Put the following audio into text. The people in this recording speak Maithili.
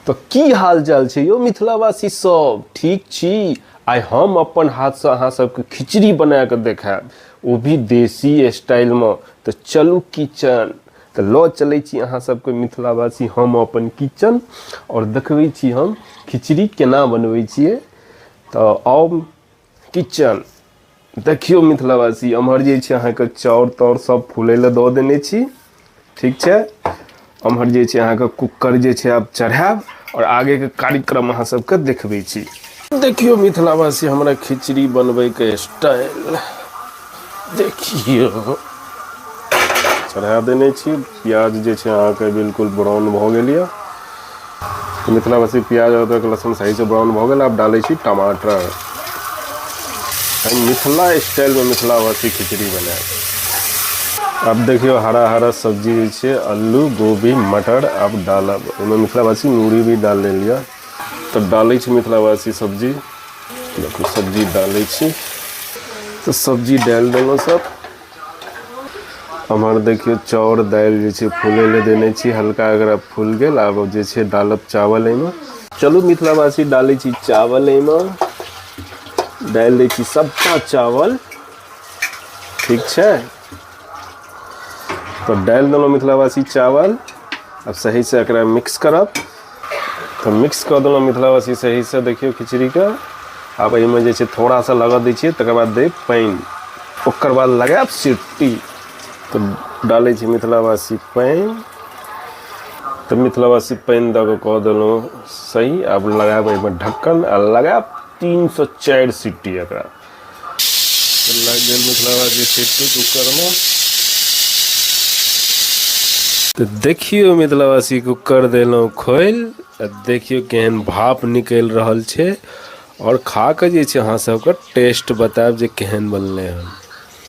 तो की हाल चाल छै यो मिथिलावासी सब, ठीक छी? आइ हम अपन हाथ से अहाँ सबके खिचड़ी बना के देखाएब, वो भी देसी स्टाइल में। तो चलू किचन, तो लो चले छी अहाँ सबके मिथिलावासी हम अपन किचन और देखबै छी हम खिचड़ी केना बनबै छियै। तो आओ किचन देखियो मिथिलावासी, एम्हर जे छै अहाँके चाउर ताउर सब फूलै लए दऽ देने छी, ठीक छै। एम्हर जे छै अहाँके कुकर जे छै आब चढ़ाएब और आगे के कार्यक्रम अहाँ सबके देखबै छी। देखियो मिथिलावासी हमरा खिचड़ी बनबै के स्टाइल देखियो। चढ़ा देने छी, प्याज जे छै अहाँके बिल्कुल ब्राउन भऽ गेल यऽ। मिथिलावासी प्याज अदरक लहसुन सही से ब्राउन भऽ गेल। आब डालै छी टमाटर। मिथिला स्टाइल में मिथिलावासी खिचड़ी बनाएब। अब देखियो हरा हरा सब्जी जे छै आलू गोभी मटर अब डालब। ओहिमे मिथिलावासी मूड़ी भी डाल लिया। तो डालै छी मिथिलावासी सब्जी। देखो सब्जी डालै छी, तो सब्जी डाल देलहुँ सब। हमार देखियो चाउर दालि जे छै फूलै लए देने छी, हल्का अगर फूल गेल आब जे छै डालब चावल एहिमे। चलू मिथिलावासी डालै छी चावल एहिमे, डाल दै छी सबटा चावल, ठीक छै। तो डाल देलहुँ मिथिलावासी चावल। अब सही से एकरा मिक्स करब। तो मिक्स कर देलहुँ मिथिलावासी सही से। देखियो खिचड़ी के अब एहिमे जे छै थोड़ा सा लगा दै छियै, तकर बाद देब पानि, ओकर बाद लगायब सीटी। तो डालै छी मिथिलावासी पानि। तो मिथिलावासी पानि दऽ कऽ देलहुँ सही। अब लगायब एहिमे ढक्कन आ लगायब 3 से 4 सीटी एकरा। लग गेल मिथिलावासी सीटी कुकर में। तो देखियो मिथिलावासी कुकर देलहुँ खोल। देखियो केहन भाप निकल रहल छै। और खा के जे छै अहाँ सबके टेस्ट बतायब जे केहन बनलै हन।